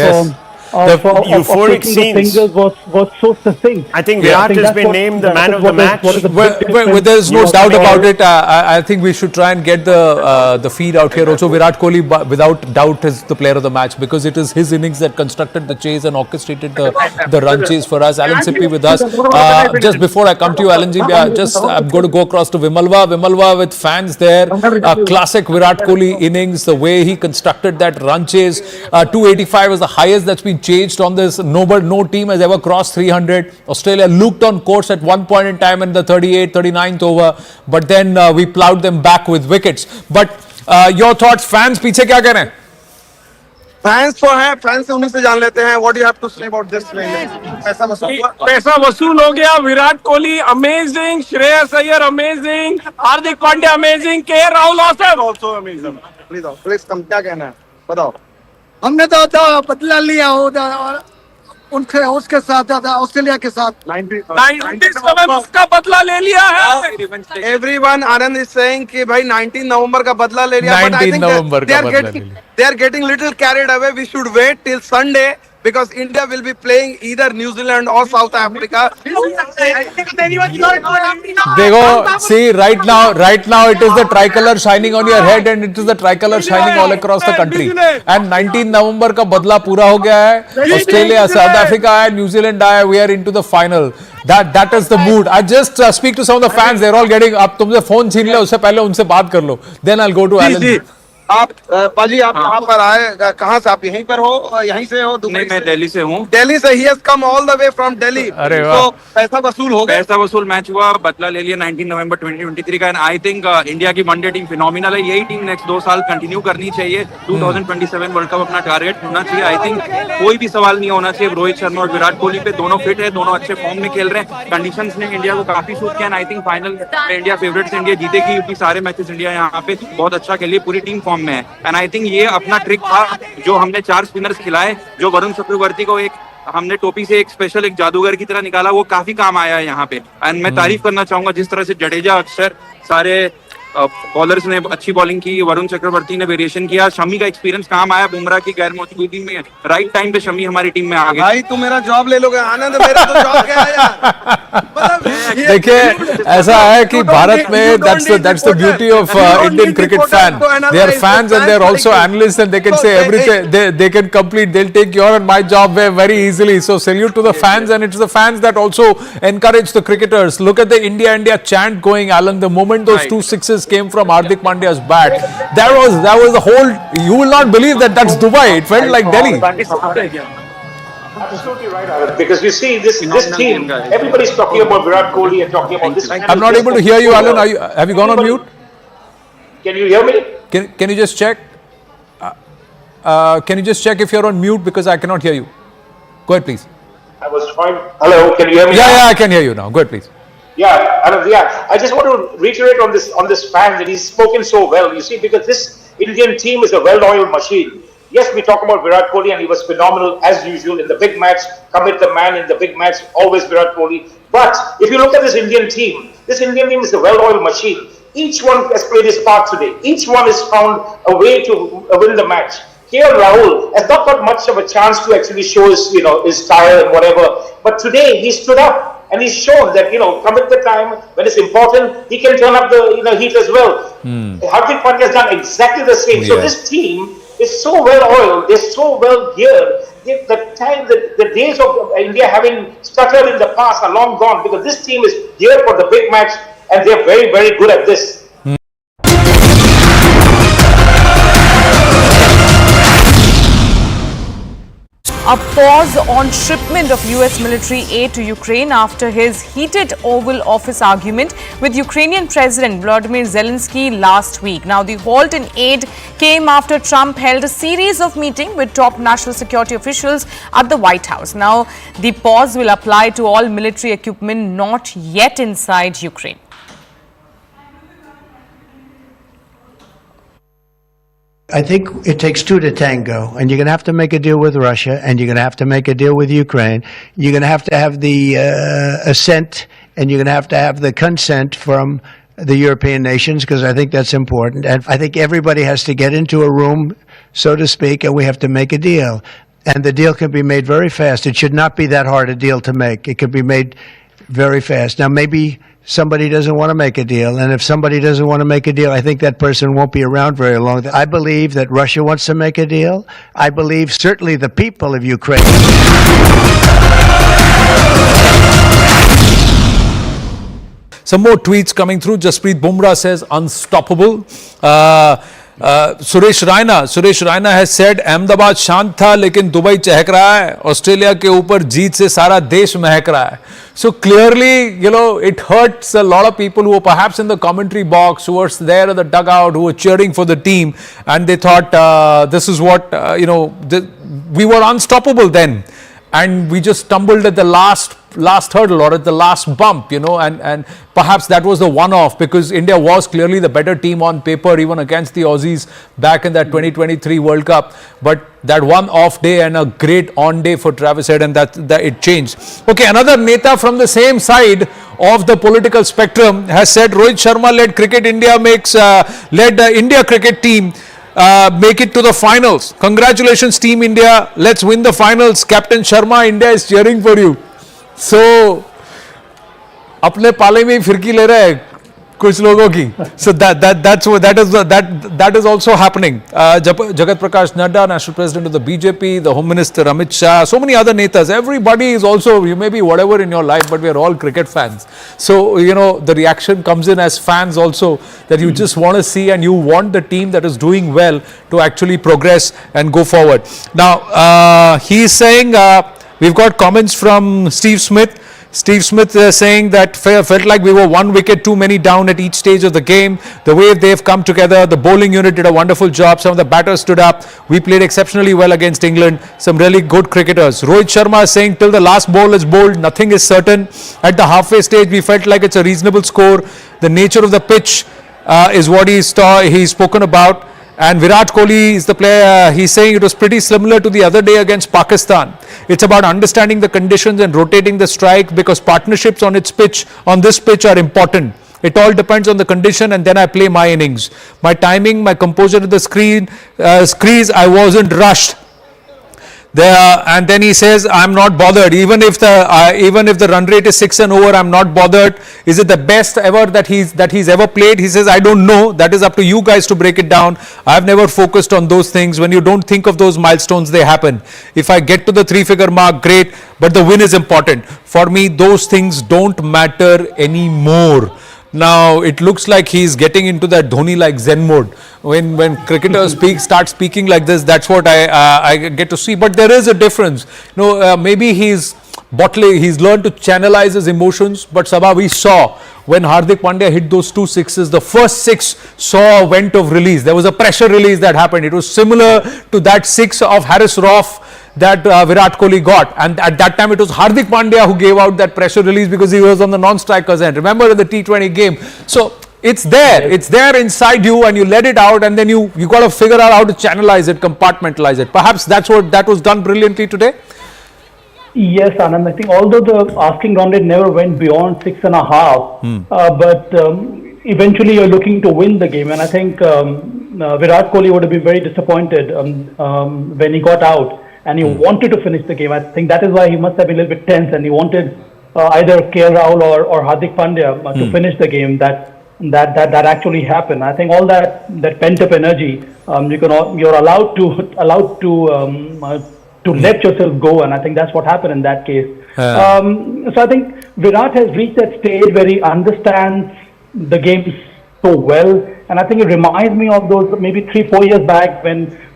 euphoric scenes. The fingers was so succinct. I think Virat has been named the man of the match. There's no doubt about it. I think we should try and get the feed out here also. Virat Kohli, without doubt, is the player of the match because it is his innings that constructed the chase and orchestrated the run chase for us. Alan Sippy with us. Just before I come to you, Alan Ji, I'm going to go across to Vimalva. Vimalva with fans there. Classic Virat Kohli innings, the way he constructed that run chase. 285 is the highest that's been changed on this. No team has ever crossed 300. Australia looked on course at one point in time in the 38th, 39th over, but then we ploughed them back with wickets. But your thoughts, fans पीछे क्या कह रहे हैं? Fans तो हैं, fans से उन्हीं से जान लेते हैं. What do you have to say about this? पैसा वसूल हो गया. Virat Kohli amazing, Shreyas Iyer amazing, Hardik Pandya amazing, के Rahul also amazing. Please come क्या कहना है बताओ. हमने तो बदला लिया उसके साथ ऑस्ट्रेलिया के साथ 90 उसका बदला ले लिया है. Everyone, Anand is saying कि भाई 19 नवंबर का बदला ले लिया. But I think they are getting little carried away. We should wait till Sunday because India will be playing either New Zealand or South Africa. देखो, see right now it is the tricolor shining on your head and it is the tricolor shining all across the country. And 19 November का बदला पूरा हो गया है. Australia, South Africa आया, New Zealand आया. We are into the final. That is the mood. I just speak to some of the fans. They're all getting up. तुमसे phone छीन ले, उससे पहले उनसे बात कर लो. Then I'll go to Alan. आप पाजी आप कहाँ पर आए, कहाँ से आप यहीं पर हो, यहीं से हो? नहीं, मैं दिल्ली से हूँ. दिल्ली से. He has come all the way from Delhi. अरे वाह. तो पैसा वसूल हो गया. पैसा वसूल मैच हुआ, बदला ले लिया 19 नवंबर 2023 का. एंड आई थिंक इंडिया की वनडे टीम फिनोमिनल है. यही टीम नेक्स्ट 2 साल कंटिन्यू करनी चाहिए. 2027 वर्ल्ड कप अपना टारगेट होना चाहिए. आई थिंक कोई भी सवाल नहीं होना चाहिए रोहित शर्मा और विराट कोहली पे. दोनों फिट है, दोनों अच्छे फॉर्म में खेल रहे हैं. कंडीशंस ने इंडिया को काफी सूट किया. आई थिंक फाइनल में इंडिया फेवरेट से इंडिया जीतेगी, क्योंकि सारे मैचेस इंडिया यहाँ पे बहुत अच्छा खेली, पूरी टीम फॉर्म में है. एंड आई थिंक ये अपना ट्रिक था जो हमने 4 स्पिनर्स खिलाए, जो वरुण चक्रवर्ती को एक हमने टोपी से एक स्पेशल एक जादूगर की तरह निकाला, वो काफी काम आया है यहाँ पे. एंड मैं तारीफ करना चाहूंगा जिस तरह से जडेजा, अक्षर, सारे बॉलर्स ने अच्छी बॉलिंग की. वरुण चक्रवर्ती ने वेरिएशन किया. शमी का एक्सपीरियंस काम आया बुमराह की गैर मौजूदगी में. राइट टाइम पे शमी हमारी टीम में आ गया. भाई तू मेरा जॉब ले लोगे? आनंद, मेरा तो जॉब गया यार. देखिए, ऐसा है कि भारत में that's the beauty of Indian cricket fan. They are fans and they are also analysts and they can say everything. They can complete. They'll take your and my job very easily. So salute to the fans, and it's the fans that also encourage the cricketers. Look at the India chant going, Alan. The moment those 2 sixes came from Hardik Pandya's bat, that was the whole. You will not believe that that's Dubai. It felt like Delhi. Absolutely right, Alan. Because you see this team, everybody's talking about Virat Kohli and talking about this. I'm not able to hear you, Alan. Have you gone on mute? Can you hear me? Can you just check? Can you just check if you're on mute, because I cannot hear you? Go ahead, please. I was trying. Hello, can you hear me? Yeah, I can hear you now. Go ahead, please. Yeah, Alan, yeah. I just want to reiterate on this fan that he's spoken so well. You see, because this Indian team is a well-oiled machine. Yes, we talk about Virat Kohli and he was phenomenal as usual in the big match. Commit the man in the big match, always Virat Kohli. But if you look at this Indian team is a well-oiled machine. Each one has played his part today. Each one has found a way to win the match. KL Rahul has not got much of a chance to actually show his style and whatever. But today he stood up. And he's shown that, commit the time when it's important, he can turn up the heat as well. Hardik Pandya has done exactly the same. So this team is so well oiled, they're so well geared. The days of India having stuttered in the past are long gone, because this team is geared for the big match and they're very, very good at this. A pause on shipment of US military aid to Ukraine after his heated Oval Office argument with Ukrainian President Volodymyr Zelensky last week. Now, the halt in aid came after Trump held a series of meetings with top national security officials at the White House. Now, the pause will apply to all military equipment not yet inside Ukraine. I think it takes 2 to tango, and you're going to have to make a deal with Russia, and you're going to have to make a deal with Ukraine. You're going to have the assent, and you're going to have the consent from the European nations, because I think that's important. And I think everybody has to get into a room, so to speak, and we have to make a deal. And the deal can be made very fast. It should not be that hard a deal to make. It can be made very fast. Now, maybe somebody doesn't want to make a deal, and if somebody doesn't want to make a deal, I think that person won't be around very long. I believe that Russia wants to make a deal. I believe certainly the people of Ukraine. Some more tweets coming through. Jasprit Bumrah says unstoppable. Suresh Raina has said Ahmedabad शांत था लेकिन Dubai चहक रहा है. Australia के ऊपर जीत से सारा देश महक रहा है. So clearly, it hurts a lot of people who were perhaps in the commentary box, who were there at the dugout, who were cheering for the team, and they thought this is what, we were unstoppable then. And we just stumbled at the last hurdle or at the last bump, and perhaps that was the one-off, because India was clearly the better team on paper, even against the Aussies back in that 2023 World Cup. But that one off day and a great on day for Travis Head, and that it changed. Okay, another Neta from the same side of the political spectrum has said Rohit Sharma led India cricket team make it to the finals. Congratulations, Team India. Let's win the finals. Captain Sharma, India is cheering for you. So, अपने पाले में ही फिरकी ले रहे हैं कुछ लोगों की. So that is also happening. Jagat Prakash Nadda, National President of the BJP, the Home Minister Amit Shah, so many other netas. Everybody is also, you may be whatever in your life, but we are all cricket fans. So, the reaction comes in as fans also, that you just want to see and you want the team that is doing well to actually progress and go forward. Now, he is saying, we've got comments from Steve Smith. Steve Smith saying that felt like we were 1 wicket too many down at each stage of the game. The way they've come together, the bowling unit did a wonderful job. Some of the batters stood up. We played exceptionally well against England. Some really good cricketers. Rohit Sharma saying till the last ball is bowled, nothing is certain. At the halfway stage, we felt like it's a reasonable score. The nature of the pitch is what he's spoken about. And Virat Kohli is the player, he's saying it was pretty similar to the other day against Pakistan. It's about understanding the conditions and rotating the strike, because partnerships on this pitch are important. It all depends on the condition, and then I play my innings. My timing, my composure to the crease, I wasn't rushed. And then he says, I'm not bothered. Even if the run rate is 6 and over, I'm not bothered. Is it the best ever that he's ever played? He says, I don't know. That is up to you guys to break it down. I've never focused on those things. When you don't think of those milestones, they happen. If I get to the 3-figure mark, great. But the win is important. For me, those things don't matter anymore. Now, it looks like he's getting into that Dhoni-like Zen mode. When cricketers start speaking like this, that's what I get to see. But there is a difference. Maybe he's learned to channelize his emotions. But Sabha, we saw when Hardik Pandya hit those 2 sixes, the first 6 saw a vent of release. There was a pressure release that happened. It was similar to that 6 of Harris Roth that Virat Kohli got, and at that time it was Hardik Pandya who gave out that pressure release because he was on the non-striker's end. Remember in the T20 game? So it's there inside you, and you let it out, and then you got to figure out how to channelize it, compartmentalize it. Perhaps that was done brilliantly today. Yes, Anand. I think although the asking run rate never went beyond 6.5, but eventually you're looking to win the game, and I think Virat Kohli would have been very disappointed when he got out. And he wanted to finish the game. I think that is why he must have been a little bit tense, and he wanted either KL Rahul or Hardik Pandya to finish the game. That actually happened. I think all that pent up energy, you're allowed to let yourself go, and I think that's what happened in that case. So I think Virat has reached that stage where he understands the game so well, and I think it reminds me of those maybe 3-4 years back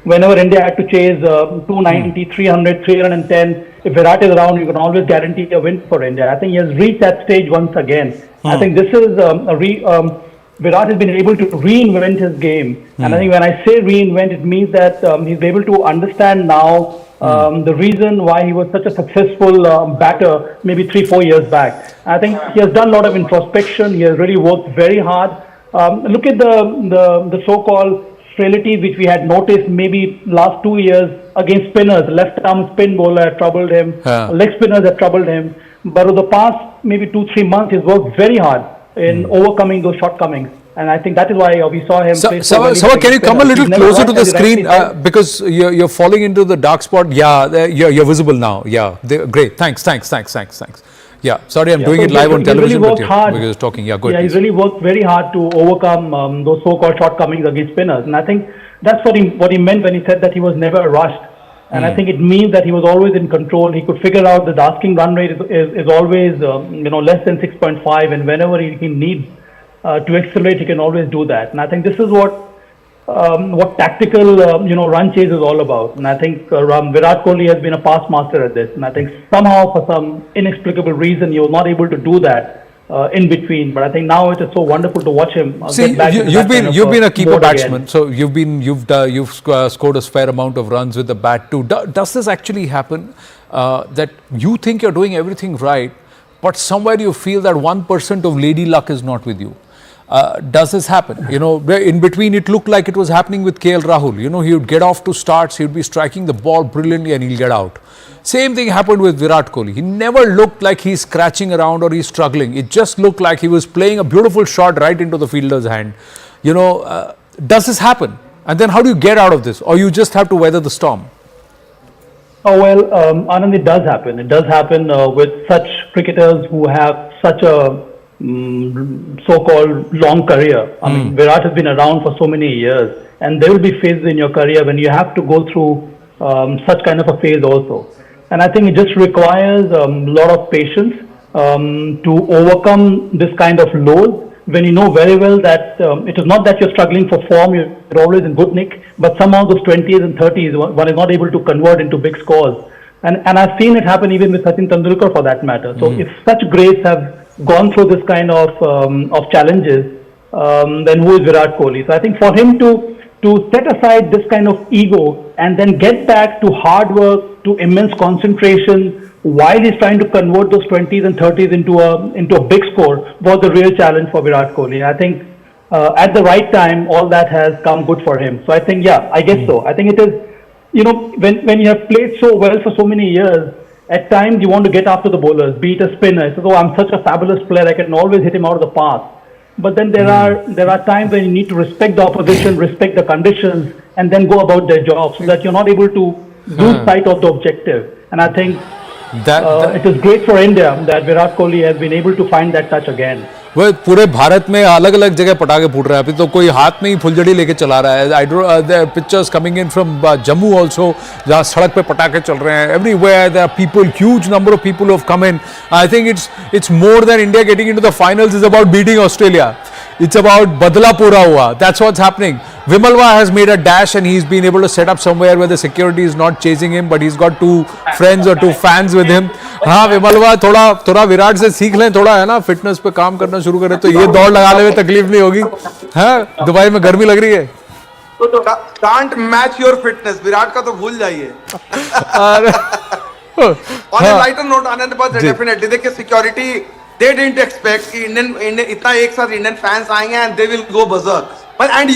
whenever India had to chase 290, 300, 310, if Virat is around, you can always guarantee a win for India. I think he has reached that stage once again. I think this is Virat has been able to reinvent his game. And I think when I say reinvent, it means that he's able to understand now the reason why he was such a successful batter maybe 3-4 years back. I think he has done a lot of introspection. He has really worked very hard. Look at the so-called frailty which we had noticed maybe last 2 years against spinners. Left arm spin bowler had troubled him, leg spinners had troubled him. But over the past maybe 2-3 months, he's worked very hard in overcoming those shortcomings. And I think that is why we saw him play so well. So can you come a little closer to the screen because you're falling into the dark spot? Yeah, you're visible now. Yeah, great. Thanks. Yeah, sorry, I'm doing it live on television, really but you're talking. Yeah, good. Yeah, he's really worked very hard to overcome those so-called shortcomings against spinners. And I think that's what he meant when he said that he was never rushed. And I think it means that he was always in control. He could figure out that the asking run rate is always less than 6.5, and whenever he needs to accelerate, he can always do that. And I think this is what tactical run chase is all about. And I think Virat Kohli has been a past master at this. And I think somehow for some inexplicable reason he was not able to do that in between. But I think now it is so wonderful to watch him. See, you've been a keeper batsman, so you've scored a fair amount of runs with the bat too. Does this actually happen that you think you're doing everything right, but somewhere you feel that 1% of lady luck is not with you? Does this happen? In between it looked like it was happening with KL Rahul. He would get off to starts, he would be striking the ball brilliantly and he'll get out. Same thing happened with Virat Kohli. He never looked like he's scratching around or he's struggling. It just looked like he was playing a beautiful shot right into the fielder's hand. Does this happen? And then how do you get out of this? Or you just have to weather the storm? Oh, well, Anand, it does happen. It does happen with such cricketers who have such a so-called long career. I mean, Virat has been around for so many years, and there will be phases in your career when you have to go through such kind of a phase also. And I think it just requires a lot of patience to overcome this kind of lows, when you know very well that it is not that you're struggling for form, you're always in good nick, but somehow those 20s and 30s, one is not able to convert into big scores. And I've seen it happen even with Sachin Tendulkar for that matter. So if such greats have gone through this kind of challenges, then who is Virat Kohli? So I think for him to set aside this kind of ego and then get back to hard work, to immense concentration, while he's trying to convert those 20s and 30s into a big score, was the real challenge for Virat Kohli. I think at the right time, all that has come good for him. So I think, yeah, I guess so. I think it is, you know, when you have played so well for so many years, at times you want to get after the bowlers, be it a spinner. So, I'm such a fabulous player, I can always hit him out of the path. But then there are times when you need to respect the opposition, respect the conditions, and then go about their job, so that you're not able to lose sight of the objective. And I think it is great for India that Virat Kohli has been able to find that touch again. वह पूरे भारत में अलग अलग जगह पटाखे फूट रहे हैं. अभी तो कोई हाथ में ही फुलझड़ी लेके चला रहा है. There are pictures coming in from Jammu also, जहाँ सड़क पे पटाखे चल रहे हैं. Everywhere there are people, huge number of people who have come in. I think it's more than India getting into the finals is about beating Australia. It's about badla pura hua. That's what's happening. Vimalwa has made a dash and he's been able to set up somewhere where the security is not chasing him, but he's got 2 friends or 2 fans with him. हाँ विमलवा थोड़ा विराट से सीख लें, थोड़ा है ना, fitness पे काम करना शुरू करें तो ये दौड़ लगाने में तकलीफ नहीं होगी. हाँ दुबई में गर्मी लग रही है. Can't match your fitness. Virat का तो भूल जाइए. On a lighter note, Anand, but definitely देखिए security, they didn't expect कि Indian इतना एक साथ Indian fans आएंगे and they will go berserk. But and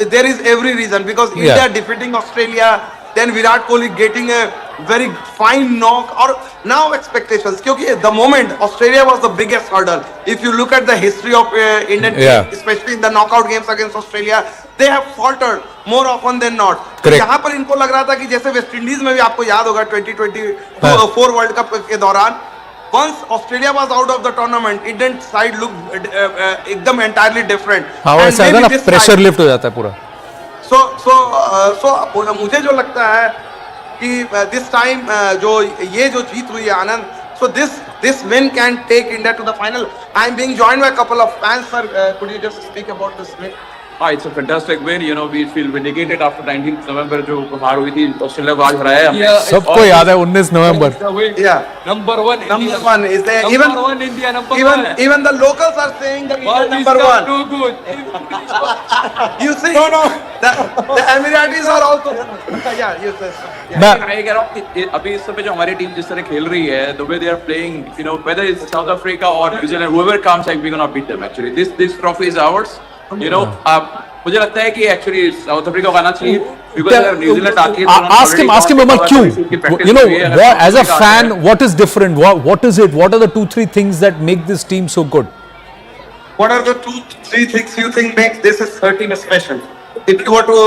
there is every reason, because India defeating Australia, then Virat Kohli getting a very fine knock, or now expectations. Because the moment Australia was the biggest hurdle. If you look at the history of Indian team, especially in the knockout games against Australia, they have faltered more often than not. यहाँ पर इनको लग रहा था कि जैसे West Indies में भी आपको याद होगा 2024 वर्ल्ड कप के दौरान, once Australia was out of the tournament, Indian side looked एकदम entirely different. हाँ वैसा है ना, pressure lift हो जाता है पूरा. So मुझे जो लगता है कि this time जो ये जो जीत हुई है आनंद, so this win can take India to the final. I am being joined by a couple of fans. Sir, could you just speak about this win? It's a fantastic win. You know, we feel vindicated after 19th November जो हार हुई थी Australia को आज हराया हमने. सबको याद है 19 नवंबर. Number one is there. Number one India, number one. Even the locals are saying that India number one. Too good. You see, the Emiratis are also. Yeah, you say. I get off. अभी इस समय जो हमारी team जिस तरह खेल रही है, the way they are playing, you know, whether it's South Africa or New Zealand, whoever comes, like we're gonna beat them. Actually, this trophy is ours. You know, मुझे लगता है कि actually South Africa को आना चाहिए. Because New Zealand आती है. Ask him about क्यों. You know, as a fan, what is different? What is it? What are the 2-3 things that make this team so good? What are the 2-3 things you think makes this team special? If you were to